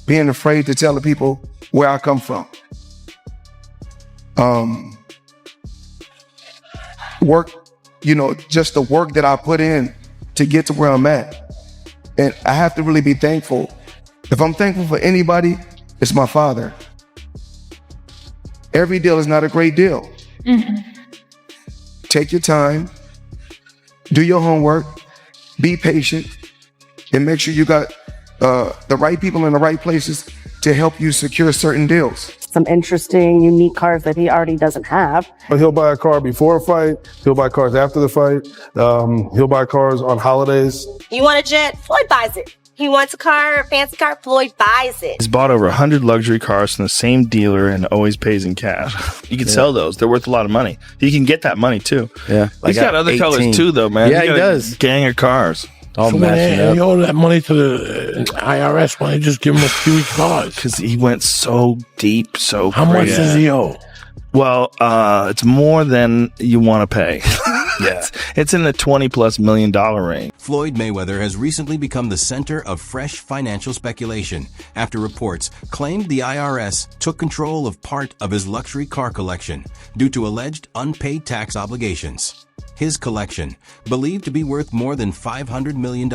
being afraid to tell the people where I come from. Work, just the work that I put in to get to where I'm at. And I have to really be thankful. If I'm thankful for anybody, it's my father. Every deal is not a great deal. Mm-hmm. Take your time, do your homework, be patient, and make sure you got the right people in the right places to help you secure certain deals. Some interesting, unique cars that he already doesn't have. But he'll buy a car before a fight. He'll buy cars after the fight. He'll buy cars on holidays. You want a jet? Floyd buys it. He wants a car, a fancy car, Floyd buys it. He's bought over 100 luxury cars from the same dealer and always pays in cash. You can sell those. They're worth a lot of money. He can get that money too. Yeah. He's got other 18 colors too though, man. Yeah, he does. Gang of cars. All so matching up. He owed that money to the IRS when they just give him a few cars. Because he went so deep, so How much does he owe? Well, it's more than you want to pay. Yeah. It's in the $20+ million range. Floyd Mayweather has recently become the center of fresh financial speculation after reports claimed the IRS took control of part of his luxury car collection due to alleged unpaid tax obligations. His collection, believed to be worth more than $500 million,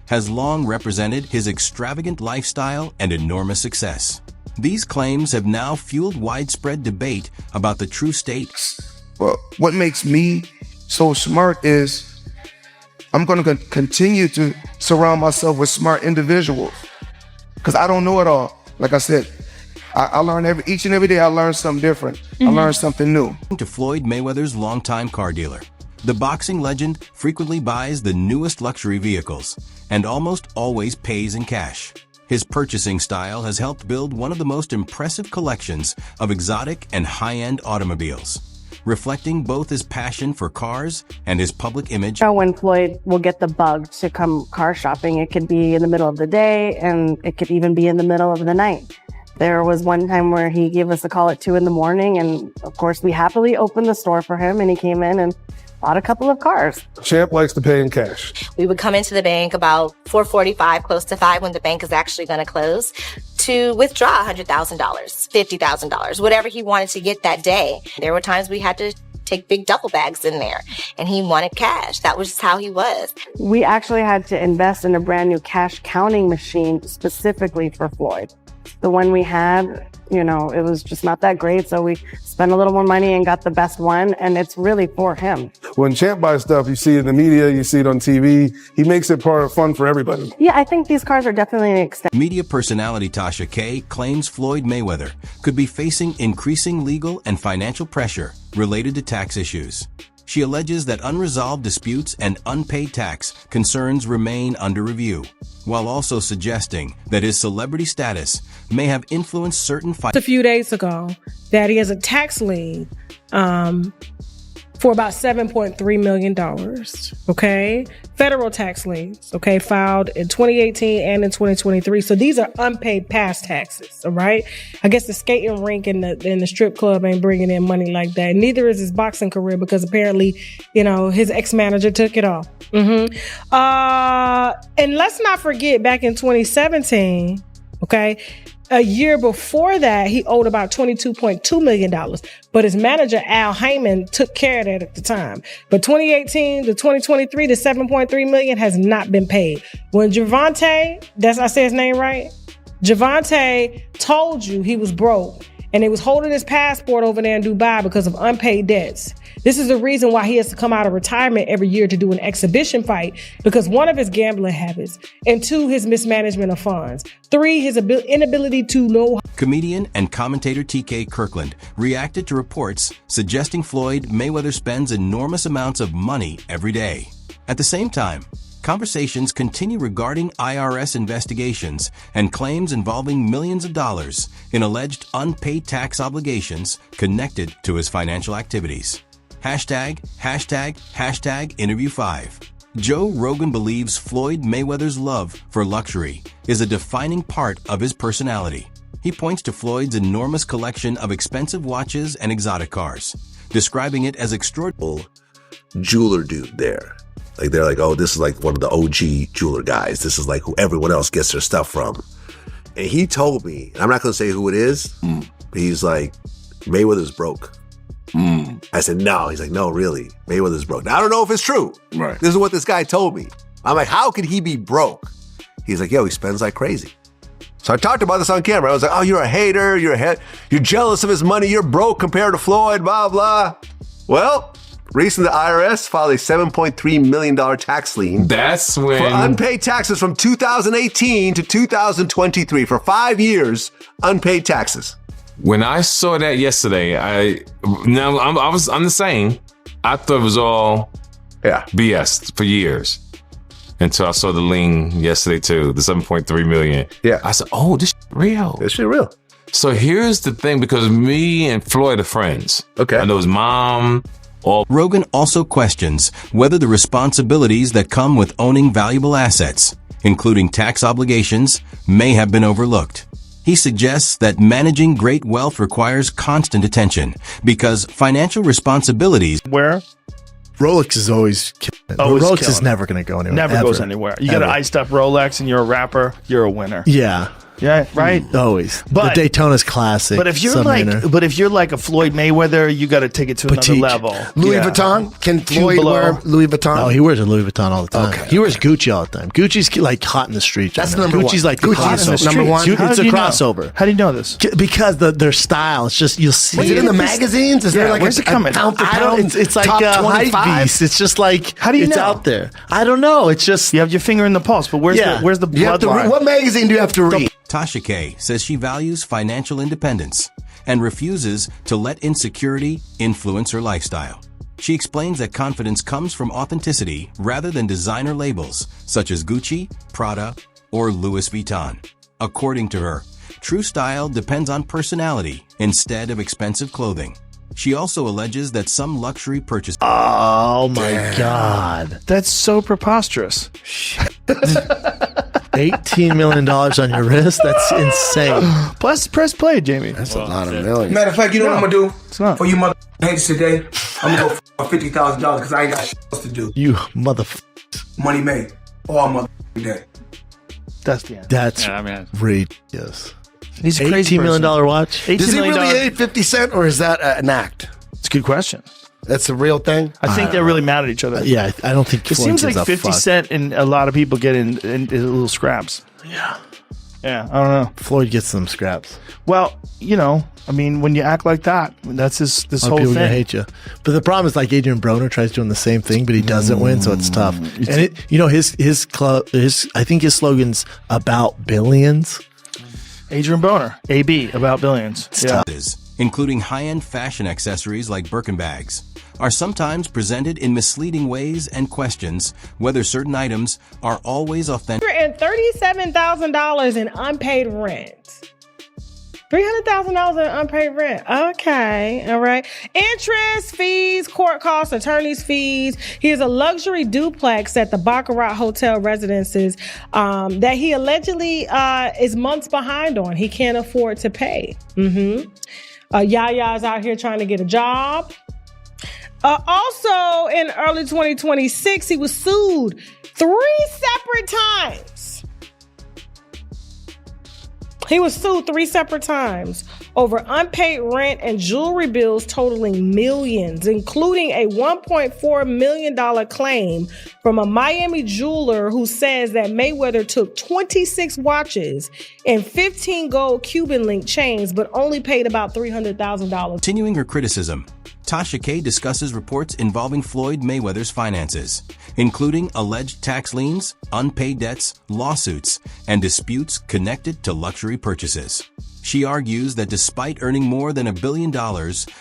has long represented his extravagant lifestyle and enormous success. These claims have now fueled widespread debate about the true state. Well, what makes me so smart is I'm going to continue to surround myself with smart individuals because I don't know it all. Like I said, I learn each and every day. I learn something different. Mm-hmm. I learn something new. To Floyd Mayweather's longtime car dealer, the boxing legend frequently buys the newest luxury vehicles and almost always pays in cash. His purchasing style has helped build one of the most impressive collections of exotic and high-end automobiles, reflecting both his passion for cars and his public image. When Floyd will get the bug to come car shopping, it could be in the middle of the day and it could even be in the middle of the night. There was one time where he gave us a call at 2 a.m. and of course we happily opened the store for him and he came in and bought a couple of cars. Champ likes to pay in cash. We would come into the bank about 4:45, close to 5 when the bank is actually going to close to withdraw $100,000, $50,000, whatever he wanted to get that day. There were times we had to take big duffel bags in there and he wanted cash. That was just how he was. We actually had to invest in a brand new cash counting machine specifically for Floyd. The one we had, it was just not that great. So we spent a little more money and got the best one. And it's really for him. When Champ buys stuff, you see it in the media, you see it on TV. He makes it part of fun for everybody. Yeah, I think these cars are definitely an extension. Media personality Tasha K claims Floyd Mayweather could be facing increasing legal and financial pressure related to tax issues. She alleges that unresolved disputes and unpaid tax concerns remain under review, while also suggesting that his celebrity status may have influenced certain a few days ago that he has a tax lien for about $7.3 million, okay? Federal tax liens, okay, filed in 2018 and in 2023. So these are unpaid past taxes, all right? I guess the skating rink and the strip club ain't bringing in money like that. Neither is his boxing career because apparently, his ex-manager took it off. Mm-hmm. And let's not forget back in 2017, okay, a year before that, he owed about $22.2 million, but his manager, Al Heyman, took care of that at the time. But 2018 to 2023, the $7.3 million has not been paid. When Javante, I say his name right? Javante told you he was broke and he was holding his passport over there in Dubai because of unpaid debts. This is the reason why he has to come out of retirement every year to do an exhibition fight, because 1, of his gambling habits, and 2, his mismanagement of funds, 3, his inability to know. Comedian and commentator TK Kirkland reacted to reports suggesting Floyd Mayweather spends enormous amounts of money every day. At the same time, conversations continue regarding IRS investigations and claims involving millions of dollars in alleged unpaid tax obligations connected to his financial activities. #interview5. Joe Rogan believes Floyd Mayweather's love for luxury is a defining part of his personality. He points to Floyd's enormous collection of expensive watches and exotic cars, describing it as extraordinary. Jeweler dude there. Like they're like, oh, this is like one of the OG jeweler guys. This is like who everyone else gets their stuff from. And he told me, and I'm not going to say who it is, but he's like, Mayweather's broke. I said, no. He's like, no, really. Mayweather's broke. Now, I don't know if it's true. Right. This is what this guy told me. I'm like, how could he be broke? He's like, yo, he spends like crazy. So I talked about this on camera. I was like, oh, you're a hater. You're jealous of his money. You're broke compared to Floyd, blah, blah. Well, recently the IRS filed a $7.3 million tax lien. That's when... for unpaid taxes from 2018 to 2023. For 5 years, unpaid taxes. When I saw that yesterday, I'm the same. I thought it was all BS for years. Until I saw the lien yesterday too, the 7.3 million. Yeah. I said, oh, this real. This shit real. So here's the thing, because me and Floyd are friends. Okay. I know his mom. Rogan also questions whether the responsibilities that come with owning valuable assets, including tax obligations, may have been overlooked. He suggests that managing great wealth requires constant attention because financial responsibilities... Where? Rolex is always killing. Rolex is never going to go anywhere. Never goes anywhere. You got an iced up Rolex and you're a rapper, you're a winner. Yeah. Yeah, right. Always. But the Daytona's classic. But if you're like a Floyd Mayweather, you got to take it to another level. Louis Vuitton? Can Floyd wear Louis Vuitton? Oh, he wears a Louis Vuitton all the time. Okay. He wears Gucci all the time. Gucci's like hot in the streets. That's right now. number one. Gucci's like Gucci's number one. It's a crossover. How do you know this? Because their style. It's just you'll see. Is it in the magazines? Is there like where's it coming? pound for pound? It's like top a 25? hype beast. It's just like how do you it's know? out there. I don't know. It's just you have your finger in the pulse. But where's the bloodline? What magazine do you have to read? Tasha K says she values financial independence and refuses to let insecurity influence her lifestyle. She explains that confidence comes from authenticity rather than designer labels such as Gucci, Prada, or Louis Vuitton. According to her, true style depends on personality instead of expensive clothing. She also alleges that some luxury purchases... Oh my God. That's so preposterous. $18 million on your wrist? That's insane. Plus, press play, Jamie. That's a lot of millions. Matter of fact, you know what I'm going to do? It's not. For you mother haters today, I'm going to go for $50,000 because I ain't got shit else to do. You mother... Money made. All mother day. That's the end. That's ridiculous. He's a crazy $18 million watch? Does he really hate 50 Cent or is that an act? It's a good question. That's a real thing? I think they're really mad at each other. Yeah, I don't think it seems like 50 Cent and a lot of people get in little scraps. Yeah. Yeah, I don't know. Floyd gets some scraps. Well, I mean, when you act like that, that's this whole people thing. Gonna hate you. But the problem is like Adrian Broner tries doing the same thing, but he doesn't win, so it's tough. And his club, I think his slogan's about billions. Adrian Broner, AB, about billions. Yeah. Including high-end fashion accessories like Birkin bags, are sometimes presented in misleading ways and questions whether certain items are always authentic. And $37,000 in unpaid rent. $300,000 in unpaid rent. Okay, all right. Interest, fees, court costs, attorney's fees. He has a luxury duplex at the Baccarat Hotel Residences that he allegedly is months behind on. He can't afford to pay. Yaya's out here trying to get a job. Also, in early 2026, he was sued 3 separate times. He was sued 3 separate times over unpaid rent and jewelry bills totaling millions, including a $1.4 million claim from a Miami jeweler who says that Mayweather took 26 watches and 15 gold Cuban link chains, but only paid about $300,000. Continuing her criticism, Tasha K discusses reports involving Floyd Mayweather's finances, including alleged tax liens, unpaid debts, lawsuits, and disputes connected to luxury purchases. She argues that despite earning more than $1 billion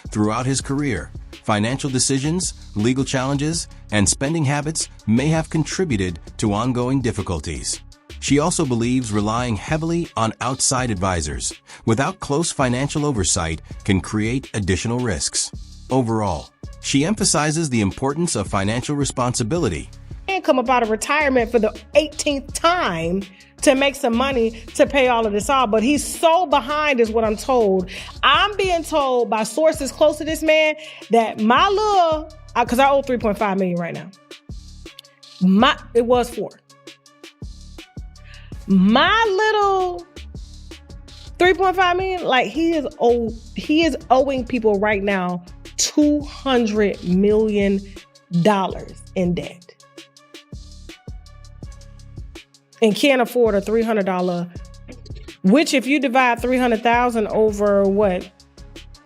throughout his career, financial decisions, legal challenges, and spending habits may have contributed to ongoing difficulties. She also believes relying heavily on outside advisors without close financial oversight can create additional risks. Overall, she emphasizes the importance of financial responsibility. And come up out of retirement for the 18th time to make some money to pay all of this off. But he's so behind is what I'm told. I'm being told by sources close to this man that my little, because I owe $3.5 million right now. It was $4 million. My little $3.5 million. Like he is owing people right now $200 million in debt, and can't afford a $300. Which, if you divide 300,000 over what,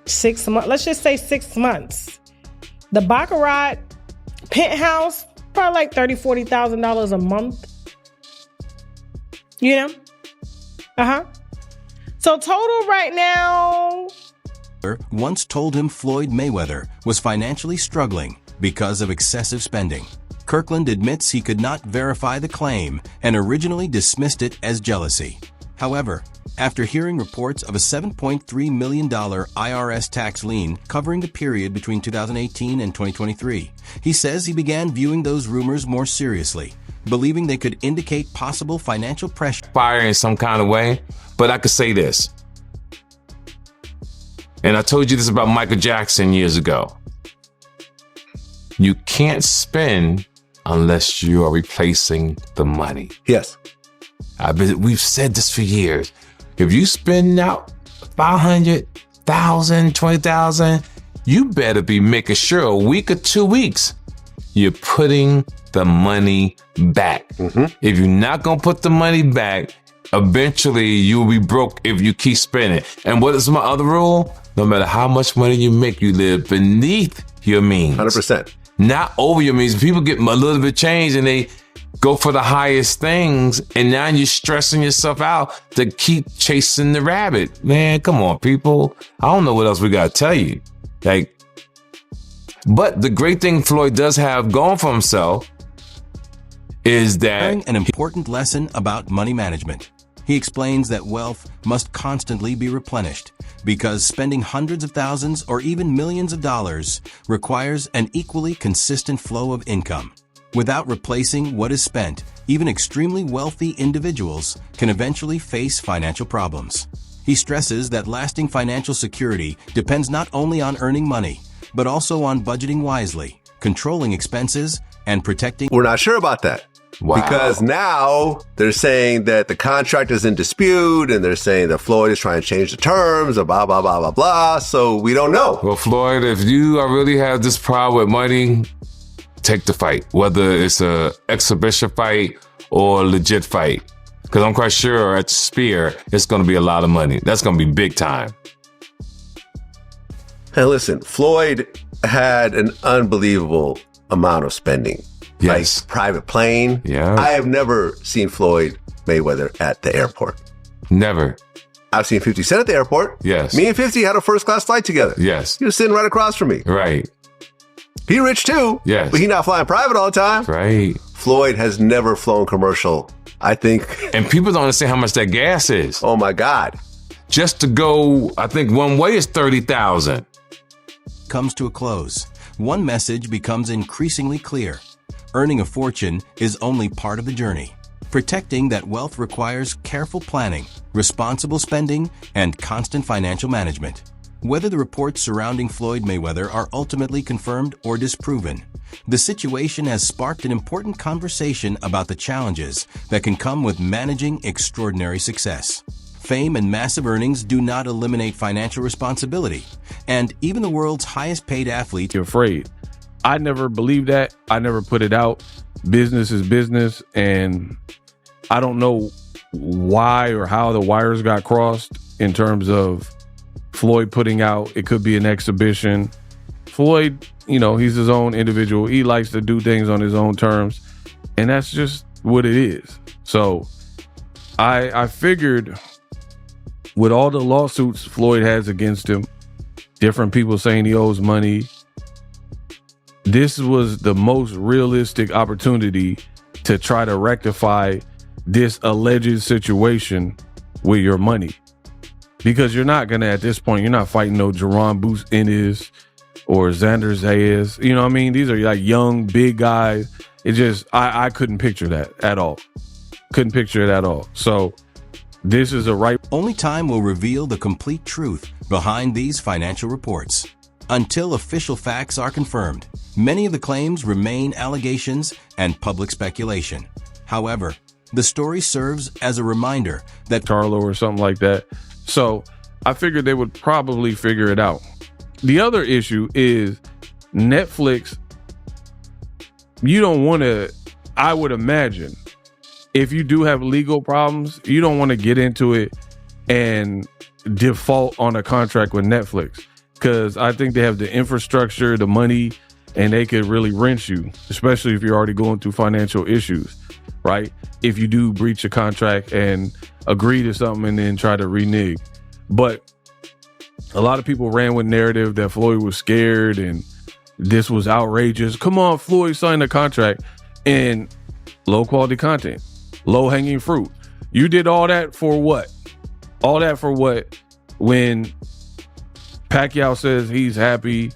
6 months? Let's just say 6 months. The Baccarat penthouse, probably like $30,000-$40,000 a month. You know? So total right now. Once told him Floyd Mayweather was financially struggling because of excessive spending. Kirkland admits he could not verify the claim and originally dismissed it as jealousy. However, after hearing reports of a $7.3 million IRS tax lien covering the period between 2018 and 2023, he says he began viewing those rumors more seriously, believing they could indicate possible financial pressure. Fire in some kind of way, but I could say this. And I told you this about Michael Jackson years ago. You can't spend unless you are replacing the money. Yes. We've said this for years. If you spend out $500,000, $20,000, you better be making sure a week or 2 weeks you're putting the money back. If you're not gonna put the money back, eventually you'll be broke if you keep spending. And what is my other rule? No matter how much money you make, you live beneath your means. 100%. Not over your means. People get a little bit change and they go for the highest things, and now you're stressing yourself out to keep chasing the rabbit. Man, come on, people. I don't know what else we gotta tell you. But the great thing Floyd does have going for himself is that an important lesson about money management. He explains that wealth must constantly be replenished because spending hundreds of thousands or even millions of dollars requires an equally consistent flow of income. Without replacing what is spent, even extremely wealthy individuals can eventually face financial problems. He stresses that lasting financial security depends not only on earning money, but also on budgeting wisely, controlling expenses, and protecting. We're not sure about that. Wow. Because now they're saying that the contract is in dispute, and they're saying that Floyd is trying to change the terms, and blah, blah, blah, blah, blah. So we don't know. Well, Floyd, if you really have this problem with money, take the fight, whether it's a exhibition fight or a legit fight. Because I'm quite sure at the Spear, it's going to be a lot of money. That's going to be big time. Hey, listen, Floyd had an unbelievable amount of spending. Yes. Like private plane. Yeah. I have never seen Floyd Mayweather at the airport. Never. I've seen 50 Cent at the airport. Yes. Me and 50 had a first class flight together. Yes. He was sitting right across from me. Right. He rich too. Yes. But he not flying private all the time. Right. Floyd has never flown commercial, I think. And people don't understand how much that gas is. Oh my God. Just to go, I think one way is $30,000. Comes to a close. One message becomes increasingly clear. Earning a fortune is only part of the journey. Protecting that wealth requires careful planning, responsible spending, and constant financial management. Whether the reports surrounding Floyd Mayweather are ultimately confirmed or disproven, the situation has sparked an important conversation about the challenges that can come with managing extraordinary success. Fame and massive earnings do not eliminate financial responsibility, and even the world's highest paid athlete. You're afraid. I never believed that. I never put it out. Business is business, and I don't know why or how the wires got crossed in terms of Floyd putting out, it could be an exhibition. Floyd, he's his own individual. He likes to do things on his own terms, and that's just what it is. So I figured with all the lawsuits Floyd has against him, different people saying he owes money, this was the most realistic opportunity to try to rectify this alleged situation with your money. Because you're not going to, at this point, you're not fighting no Jerron Boots Ennis or Xander Zayas. You know what I mean? These are like young, big guys. It just, I couldn't picture that at all. Couldn't picture it at all. So this is a right. Only time will reveal the complete truth behind these financial reports. Until official facts are confirmed, many of the claims remain allegations and public speculation. However, the story serves as a reminder that Charlo or something like that So I figured they would probably figure it out. The other issue is Netflix. You don't want to, I would imagine, if you do have legal problems, you don't want to get into it and default on a contract with Netflix, because I think they have the infrastructure, the money, and they could really rinse you, especially if you're already going through financial issues, right? If you do breach a contract and agree to something and then try to renege. But a lot of people ran with narrative that Floyd was scared and this was outrageous. Come on, Floyd signed a contract. And low quality content, low hanging fruit. You did all that for what? All that for what? When Pacquiao says he's happy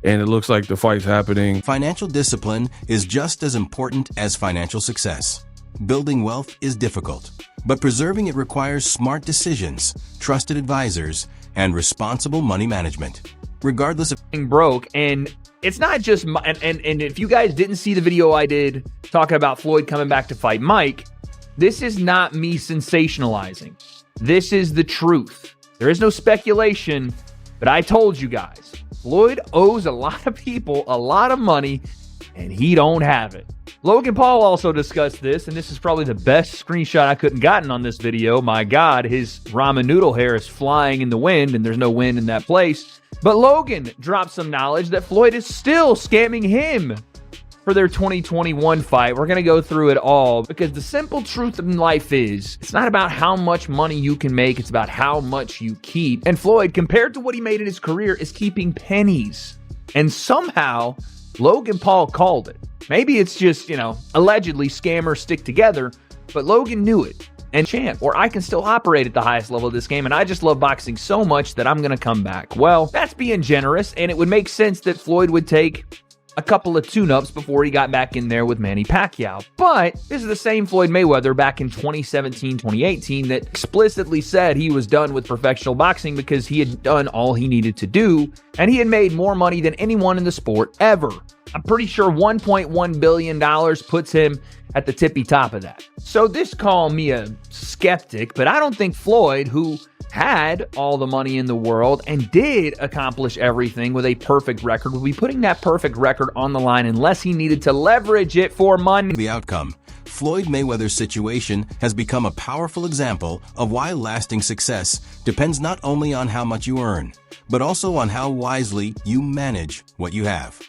and it looks like the fight's happening. Financial discipline is just as important as financial success. Building wealth is difficult, but preserving it requires smart decisions, trusted advisors, and responsible money management. Regardless of being broke, and it's not just and if you guys didn't see the video I did talking about Floyd coming back to fight Mike, this is not me sensationalizing. This is the truth. There is no speculation, but I told you guys, Floyd owes a lot of people a lot of money, and he don't have it. Logan Paul also discussed this, and this is probably the best screenshot I couldn't gotten on this video. My God, his ramen noodle hair is flying in the wind, and there's no wind in that place. But Logan dropped some knowledge that Floyd is still scamming him for their 2021 fight. We're going to go through it all, because the simple truth in life is it's not about how much money you can make. It's about how much you keep. And Floyd, compared to what he made in his career, is keeping pennies. And somehow Logan Paul called it. Maybe it's just, allegedly scammers stick together, but Logan knew it. And champ, or I can still operate at the highest level of this game, and I just love boxing so much that I'm going to come back. Well, that's being generous, and it would make sense that Floyd would take a couple of tune-ups before he got back in there with Manny Pacquiao. But this is the same Floyd Mayweather back in 2017, 2018 that explicitly said he was done with professional boxing because he had done all he needed to do, and he had made more money than anyone in the sport ever. I'm pretty sure $1.1 billion puts him at the tippy top of that. So this call me a skeptic, but I don't think Floyd, who had all the money in the world and did accomplish everything with a perfect record, would be putting that perfect record on the line unless he needed to leverage it for money. The outcome. Floyd Mayweather's situation has become a powerful example of why lasting success depends not only on how much you earn, but also on how wisely you manage what you have.